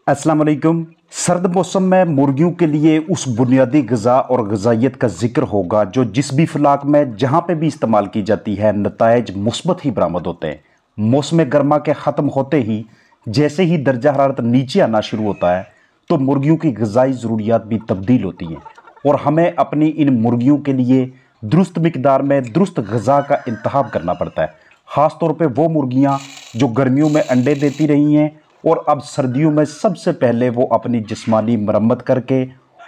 अस्सलाम वालेकुम। सर्द मौसम में मुर्गियों के लिए उस बुनियादी ग़िज़ा और ग़िज़ाइयत का जिक्र होगा जो जिस भी खुराक में जहाँ पे भी इस्तेमाल की जाती है नताइज मुस्बत ही बरामद होते हैं। मौसम गर्मा के ख़त्म होते ही जैसे ही दर्जा हरारत नीचे आना शुरू होता है तो मुर्गियों की ग़िज़ाई ज़रूरियात भी तब्दील होती हैं और हमें अपनी इन मुर्गियों के लिए दुरुस्त मिकदार में दुरुस्त ग़िज़ा का इंतखाब करना पड़ता है। ख़ास तौर पे वो मुर्गियाँ जो गर्मियों में अंडे देती रही हैं और अब सर्दियों में सबसे पहले वो अपनी जिस्मानी मरम्मत करके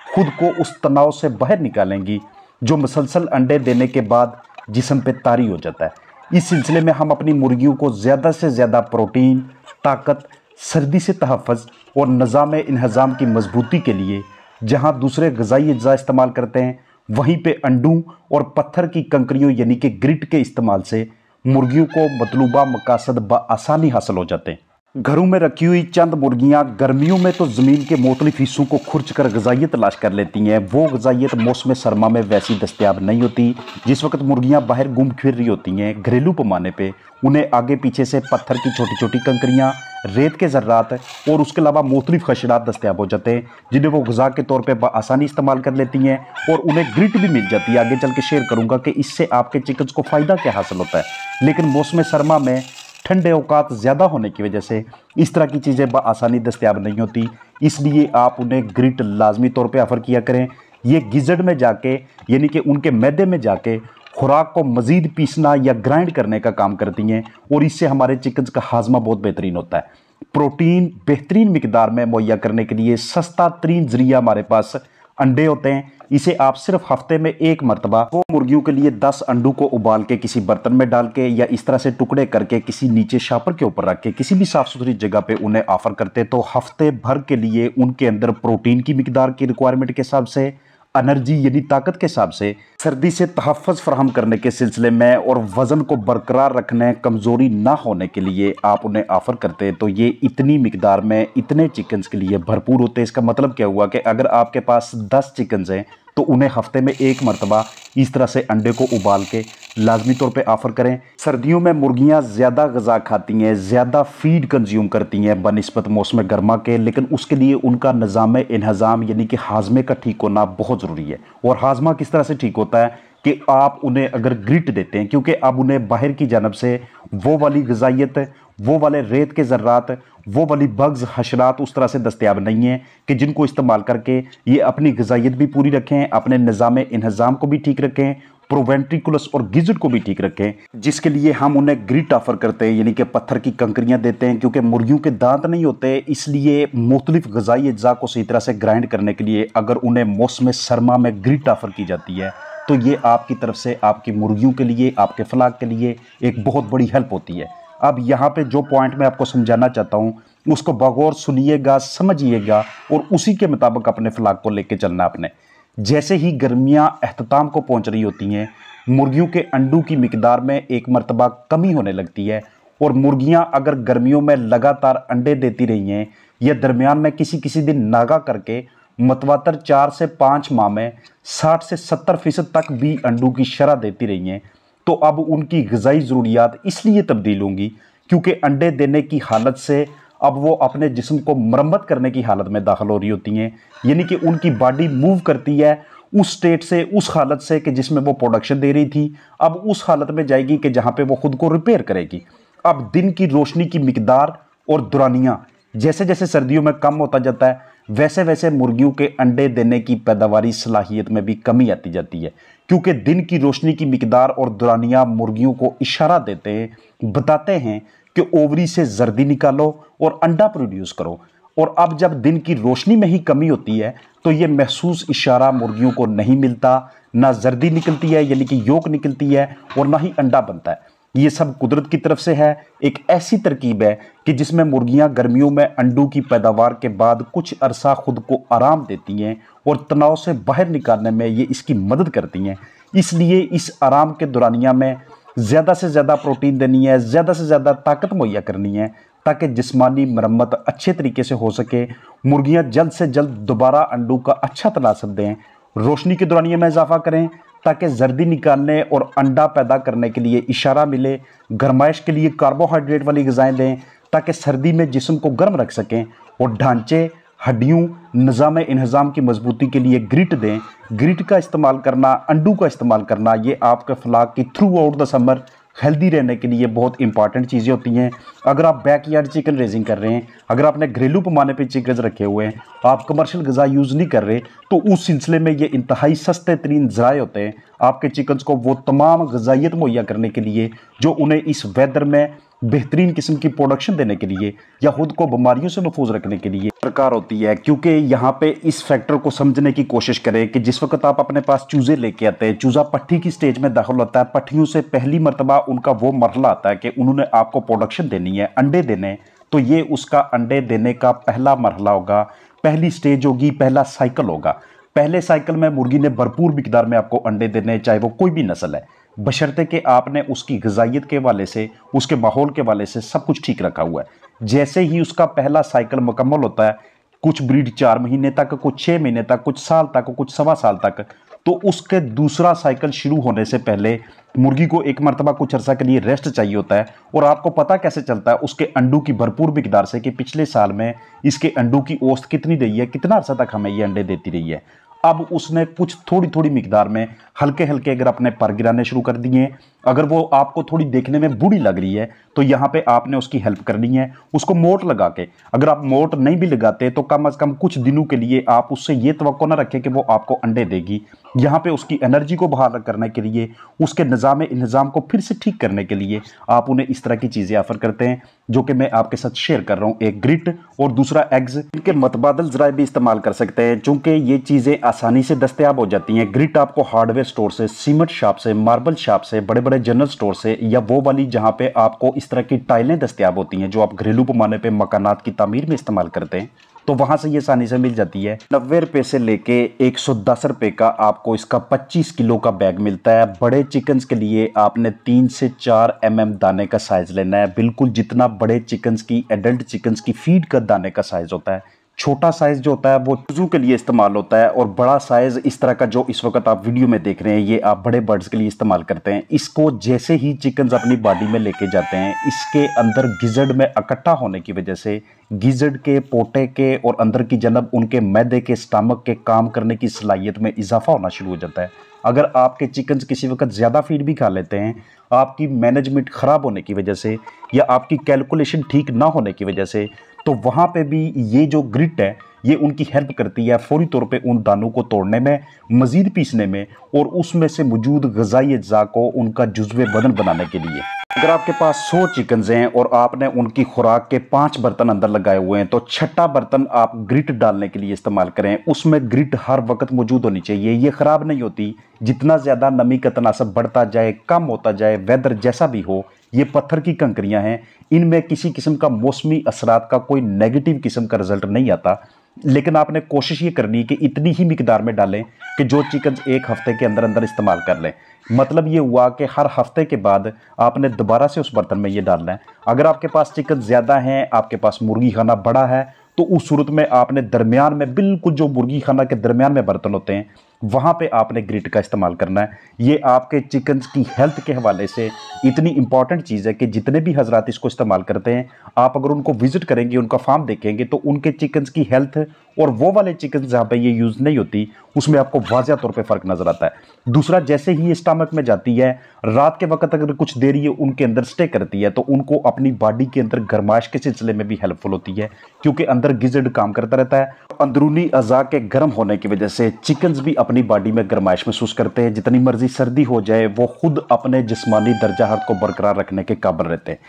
खुद को उस तनाव से बाहर निकालेंगी जो मुसलसल अंडे देने के बाद जिस्म पे तारी हो जाता है। इस सिलसिले में हम अपनी मुर्गियों को ज़्यादा से ज़्यादा प्रोटीन, ताकत, सर्दी से तहफ़्फ़ुज़ और निज़ाम इंहज़ाम की मजबूती के लिए जहाँ दूसरे ग़िज़ाई अज्जा इस्तेमाल करते हैं वहीं पे अंडों और पत्थर की कंकरियों यानी कि ग्रिट के इस्तेमाल से मुर्गियों को मतलूबा मकासद बआसानी हासिल हो जाते हैं। घरों में रखी हुई चंद मुर्गियां गर्मियों में तो ज़मीन के मुख्तलिफ हिस्सों को खुरच कर ग़िज़ाइयत तलाश कर लेती हैं। वो ग़िज़ाइयत मौसम सरमा में वैसी दस्तयाब नहीं होती। जिस वक्त मुर्गियां बाहर घूम फिर रही होती हैं घरेलू पैमाने पे उन्हें आगे पीछे से पत्थर की छोटी छोटी कंकरियाँ, रेत के ज़र्रात और उसके अलावा मुख्तलिफ खशरात दस्तयाब हो जाते हैं जिन्हें वो ग़िज़ा के तौर पर बआसानी इस्तेमाल कर लेती हैं और उन्हें ग्रिट भी मिल जाती है। आगे चल के शेयर करूँगा कि इससे आपके चिकन्स को फ़ायदा क्या हासिल होता है। लेकिन मौसम सरमा में ठंडे अवकात ज़्यादा होने की वजह से इस तरह की चीज़ें बआसानी दस्तयाब नहीं होती, इसलिए आप उन्हें ग्रिट लाजमी तौर पे ऑफ़र किया करें। ये गिज़ड़ में जाके यानी कि उनके मैदे में जाके खुराक को मज़ीद पीसना या ग्राइंड करने का काम करती हैं और इससे हमारे चिकन्स का हाजमा बहुत बेहतरीन होता है। प्रोटीन बेहतरीन मिकदार में मुहैया करने के लिए सस्ता तरीन ज़रिया हमारे पास अंडे होते हैं। इसे आप सिर्फ हफ्ते में एक मरतबा वो मुर्गियों के लिए 10 अंडों को उबाल के किसी बर्तन में डाल के या इस तरह से टुकड़े करके किसी नीचे शापर के ऊपर रख के किसी भी साफ़ सुथरी जगह पे उन्हें ऑफ़र करते तो हफ्ते भर के लिए उनके अंदर प्रोटीन की मिकदार की रिक्वायरमेंट के हिसाब से, एनर्जी यानी ताकत के हिसाब से, सर्दी से तहफ़्फ़ुज़ फराहम करने के सिलसिले में और वज़न को बरकरार रखने, कमज़ोरी ना होने के लिए आप उन्हें ऑफ़र करते हैं तो ये इतनी मिकदार में इतने चिकन्स के लिए भरपूर होते हैं। इसका मतलब क्या हुआ कि अगर आपके पास 10 चिकन्स हैं तो उन्हें हफ्ते में एक मरतबा इस तरह से अंडे को उबाल के लाजमी तौर पे ऑफ़र करें। सर्दियों में मुर्गियां ज़्यादा ग़िज़ा खाती हैं, ज़्यादा फीड कंज्यूम करती हैं बनिस्बत मौसम गर्मा के, लेकिन उसके लिए उनका निज़ाम इंहज़ाम यानी कि हाजमे का ठीक होना बहुत ज़रूरी है। और हाजमा किस तरह से ठीक होता है कि आप उन्हें अगर ग्रिट देते हैं, क्योंकि अब उन्हें बाहर की जानब से वो वाली ग़िज़ाइयत, वो वाले रेत के ज़र्रात, वो वाली बग्स, हशरात उस तरह से दस्तयाब नहीं है कि जिनको इस्तेमाल करके ये अपनी ग़िज़ाइयत भी पूरी रखें, अपने निज़ाम इंहज़ाम को भी ठीक रखें, प्रोवेंट्रिकुलस और गिज़ट को भी ठीक रखें, जिसके लिए हम उन्हें ग्रिट ऑफ़र करते हैं यानी कि पत्थर की कंकरियाँ देते हैं। क्योंकि मुर्गियों के दांत नहीं होते, इसलिए मुख्तलिफ ग़िज़ाई अज्जा को सही तरह से ग्राइंड करने के लिए अगर उन्हें मौसम सरमा में ग्रिट ऑफ़र की जाती है तो ये आपकी तरफ से आपकी मुर्गियों के लिए, आपके फलाग के लिए एक बहुत बड़ी हेल्प होती है। अब यहाँ पे जो पॉइंट मैं आपको समझाना चाहता हूँ उसको बगौर सुनिएगा, समझिएगा और उसी के मुताबिक अपने फलाग को लेके चलना आपने। जैसे ही गर्मियाँ अख्ताम को पहुँच रही होती हैं मुर्गियों के अंडों की मिकदार में एक मरतबा कमी होने लगती है और मुर्गियाँ अगर गर्मियों में लगातार अंडे देती रही हैं या दरमियान में किसी किसी दिन नागा करके मतवातर 4 से 5 माह में 60 से 70% तक भी अंडों की शरह देती रही हैं तो अब उनकी ग़िज़ाई ज़रूरियात इसलिए तब्दील होंगी क्योंकि अंडे देने की हालत से अब वो अपने जिस्म को मरम्मत करने की हालत में दाखिल हो रही होती हैं। यानी कि उनकी बॉडी मूव करती है उस स्टेट से, उस हालत से कि जिसमें वो प्रोडक्शन दे रही थी, अब उस हालत में जाएगी कि जहाँ पे वो खुद को रिपेयर करेगी। अब दिन की रोशनी की मिकदार और दुरानियाँ जैसे जैसे सर्दियों में कम होता जाता है वैसे वैसे मुर्गियों के अंडे देने की पैदावारी सलाहियत में भी कमी आती जाती है, क्योंकि दिन की रोशनी की मिकदार और दुरानियाँ मुर्गियों को इशारा देते हैं, बताते हैं कि ओवरी से जर्दी निकालो और अंडा प्रोड्यूस करो। और अब जब दिन की रोशनी में ही कमी होती है तो ये महसूस इशारा मुर्गियों को नहीं मिलता, ना जर्दी निकलती है यानी कि योक निकलती है और ना ही अंडा बनता है। ये सब कुदरत की तरफ से है, एक ऐसी तरकीब है कि जिसमें मुर्गियां गर्मियों में अंडों की पैदावार के बाद कुछ अरसा खुद को आराम देती हैं और तनाव से बाहर निकालने में ये इसकी मदद करती हैं। इसलिए इस आराम के दौरानिया में ज़्यादा से ज़्यादा प्रोटीन देनी है, ज़्यादा से ज़्यादा ताकत मुहैया करनी है ताकि जिस्मानी मरम्मत अच्छे तरीके से हो सके, मुर्गियाँ जल्द से जल्द दोबारा अंडों का अच्छा तनासब दें, रोशनी के दौरानिया में इजाफा करें ताकि जर्दी निकालने और अंडा पैदा करने के लिए इशारा मिले, गरमाइश के लिए कार्बोहाइड्रेट वाली ग़िज़ाएँ दें ताकि सर्दी में जिस्म को गर्म रख सकें और ढांचे, हड्डियों, निज़ाम इंहज़ाम की मजबूती के लिए ग्रिट दें। ग्रिट का इस्तेमाल करना, अंडू का इस्तेमाल करना, ये आपके फलाक की through out the summer healthy रहने के लिए बहुत इंपॉर्टेंट चीज़ें होती हैं। अगर आप बैकयार्ड चिकन रेजिंग कर रहे हैं, अगर आपने घरेलू पैमाने पे चिकन रखे हुए हैं, आप कमर्शियल ग़िज़ा यूज़ नहीं कर रहे, तो उस सिलसिले में ये इंतहाई सस्ते तरीन ज़राए होते हैं आपके चिकन्स को वो तमाम ग़िज़ाइयत मुहैया करने के लिए जो उन्हें इस वेदर में बेहतरीन किस्म की प्रोडक्शन देने के लिए या खुद को बीमारियों से महफूज रखने के लिए दरकार होती है। क्योंकि यहाँ पे इस फैक्टर को समझने की कोशिश करें कि जिस वक्त आप अपने पास चूज़े लेके आते हैं, चूज़ा पट्ठी की स्टेज में दाखिल होता है, पट्ठियों से पहली मरतबा उनका वो मरहला आता है कि उन्होंने आपको प्रोडक्शन देनी है, अंडे देने, तो ये उसका अंडे देने का पहला मरहला होगा, पहली स्टेज होगी, पहला साइकिल होगा। पहले साइकिल में मुर्गी ने भरपूर मिकदार में आपको अंडे देने, चाहे वो कोई भी नस्ल है, बशर्ते कि आपने उसकी ग़िज़ाइयत के हवाले से, उसके माहौल के हवाले से सब कुछ ठीक रखा हुआ है। जैसे ही उसका पहला साइकिल मुकम्मल होता है, कुछ ब्रीड 4 महीने तक, कुछ 6 महीने तक, कुछ साल तक, कुछ सवा साल तक, तो उसके दूसरा साइकिल शुरू होने से पहले मुर्गी को एक मरतबा कुछ अर्सा के लिए रेस्ट चाहिए होता है। और आपको पता कैसे चलता है? उसके अंडों की भरपूर मिकदार से कि पिछले साल में इसके अंडों की औसत कितनी रही है, कितना अर्सा तक हमें ये अंडे देती रही है। अब उसने कुछ थोड़ी थोड़ी मिकदार में हल्के हल्के अगर अपने पर गिराने शुरू कर दिए, अगर वो आपको थोड़ी देखने में बूढ़ी लग रही है, तो यहाँ पे आपने उसकी हेल्प करनी है, उसको मोट लगा के। अगर आप मोट नहीं भी लगाते तो कम अज़ कम कुछ दिनों के लिए आप उससे ये तवक्को ना रखें कि वो आपको अंडे देगी। यहाँ पे उसकी एनर्जी को बहाल करने के लिए, उसके निज़ाम इंतज़ाम को फिर से ठीक करने के लिए आप उन्हें इस तरह की चीज़ें ऑफ़र करते हैं, जो कि मैं आपके साथ शेयर कर रहा हूँ। एक ग्रिट और दूसरा एग्स, इनके मतबादल ज़राए भी इस्तेमाल कर सकते हैं, चूँकि ये चीज़ें आसानी से दस्तयाब हो जाती हैं। ग्रिट आपको हार्डवेयर स्टोर से, सीमेंट शॉप से, मार्बल शॉप से, बड़े बड़े जनरल स्टोर से, या वो वाली जहाँ पे आपको इस तरह की टाइलें दस्तयाब होती हैं जो आप घरेलू पैमाने पे मकानात की तामीर में इस्तेमाल करते हैं, तो वहाँ से ये आसानी से मिल जाती है। 90 रुपये से लेके 110 रुपये का आपको इसका 25 किलो का बैग मिलता है। बड़े चिकन्स के लिए आपने 3 से 4 mm दाने का साइज़ लेना है, बिल्कुल जितना बड़े चिकन्स की, एडल्ट चिकन्स की फीड का दाने का साइज़ होता है। छोटा साइज़ जो होता है वो चूज़ों के लिए इस्तेमाल होता है, और बड़ा साइज़ इस तरह का जो इस वक्त आप वीडियो में देख रहे हैं, ये आप बड़े बर्ड्स के लिए इस्तेमाल करते हैं। इसको जैसे ही चिकन्स अपनी बॉडी में लेके जाते हैं, इसके अंदर गिज़र्ड में इकट्ठा होने की वजह से गिज़र्ड के, पोटे के और अंदर की जनब उनके मैदे के, स्टमक के काम करने की सलाहियत में इजाफा होना शुरू हो जाता है। अगर आपके चिकन्स किसी वक्त ज़्यादा फीड भी खा लेते हैं, आपकी मैनेजमेंट ख़राब होने की वजह से या आपकी कैलकुलेशन ठीक ना होने की वजह से, तो वहाँ पे भी ये जो ग्रिट है ये उनकी हेल्प करती है फौरी तौर पे उन दानों को तोड़ने में, मज़ीद पीसने में, और उसमें से मौजूद ग़िज़ाई अज्जा को उनका जुज़्वे बदन बनाने के लिए। अगर आपके पास 100 चिकन्स हैं और आपने उनकी खुराक के 5 बर्तन अंदर लगाए हुए हैं, तो छठा बर्तन आप ग्रिट डालने के लिए इस्तेमाल करें। उसमें ग्रिट हर वक्त मौजूद होनी चाहिए, ये ख़राब नहीं होती। जितना ज़्यादा नमी का तनासब बढ़ता जाए, कम होता जाए, वेदर जैसा भी हो, ये पत्थर की कंकरियां हैं, इनमें किसी किस्म का मौसमी असरात का कोई नेगेटिव किस्म का रिजल्ट नहीं आता। लेकिन आपने कोशिश ये करनी है कि इतनी ही मिकदार में डालें कि जो चिकन 1 हफ्ते के अंदर अंदर इस्तेमाल कर लें। मतलब ये हुआ कि हर हफ्ते के बाद आपने दोबारा से उस बर्तन में ये डालना है। अगर आपके पास चिकन ज़्यादा हैं, आपके पास मुर्गी खाना बड़ा है, तो उस सूरत में आपने दरमियान में, बिल्कुल जो मुर्गी खाना के दरमियान में बर्तन होते हैं, वहाँ पे आपने ग्रिट का इस्तेमाल करना है। ये आपके चिकन्स की हेल्थ के हवाले से इतनी इंपॉर्टेंट चीज़ है कि जितने भी हजरात इसको इस्तेमाल करते हैं, आप अगर उनको विजिट करेंगे, उनका फार्म देखेंगे, तो उनके चिकन्स की हेल्थ और वो वाले चिकन जहाँ पे ये यूज़ नहीं होती, उसमें आपको वाज़िया तौर पे फ़र्क नज़र आता है। दूसरा, जैसे ही ये स्टमक में जाती है, रात के वक्त अगर कुछ देर ये उनके अंदर स्टे करती है, तो उनको अपनी बॉडी के अंदर गर्माइश के सिलसिले में भी हेल्पफुल होती है, क्योंकि अंदर गिज़र्ड काम करता रहता है। अंदरूनी अज़ा के गर्म होने की वजह से चिकन्स भी अपनी बॉडी में गर्माइश महसूस करते हैं। जितनी मर्जी सर्दी हो जाए, वो खुद अपने जिस्मानी दर्जा हरारत को बरकरार रखने के काबिल रहते हैं।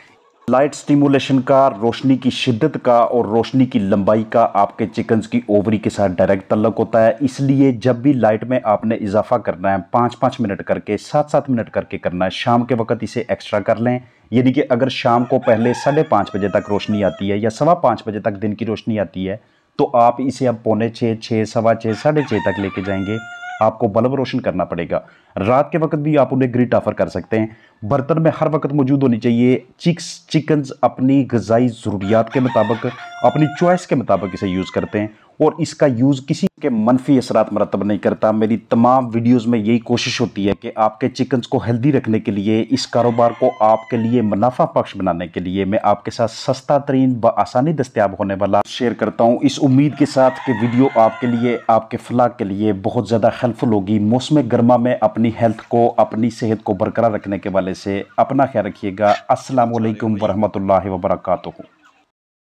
लाइट स्टिमुलेशन का, रोशनी की शिद्दत का और रोशनी की लंबाई का आपके चिकन्स की ओवरी के साथ डायरेक्ट तल्लुक होता है। इसलिए जब भी लाइट में आपने इजाफा करना है, 5-5 मिनट करके, 7-7 मिनट करके करना है। शाम के वक्त इसे एक्स्ट्रा कर लें, यानी कि अगर शाम को पहले 5:30 बजे तक रोशनी आती है या 5:15 बजे तक दिन की रोशनी आती है, तो आप इसे अब 5:45, 6, 6:15, 6:30 तक लेके जाएंगे। आपको बल्ब रोशन करना पड़ेगा। रात के वक्त भी आप उन्हें ग्रिट ऑफर कर सकते हैं। बर्तन में हर वक्त मौजूद होनी चाहिए। चिकन्स अपनी ग़िज़ाई ज़रूरियात के मुताबिक, अपनी चॉइस के मुताबिक इसे यूज़ करते हैं, और इसका यूज़ किसी के मनफी असरात मरतब नहीं करता। मेरी तमाम वीडियोज़ में यही कोशिश होती है कि आपके चिकन्स को हेल्दी रखने के लिए, इस कारोबार को आपके लिए मुनाफा बख्श बनाने के लिए मैं आपके साथ सस्ता तरीन व आसानी दस्तयाब होने वाला शेयर करता हूँ, इस उम्मीद के साथ कि वीडियो आपके लिए, आपके फलाह के लिए बहुत ज़्यादा हेल्पफुल होगी। मौसम गर्मा में अपनी हेल्थ को, अपनी सेहत को बरकरार रखने के वाले से अपना ख्याल रखिएगा। अस्सलामु अलैकुम वरहमतुल्लाहि वबरकातुहू।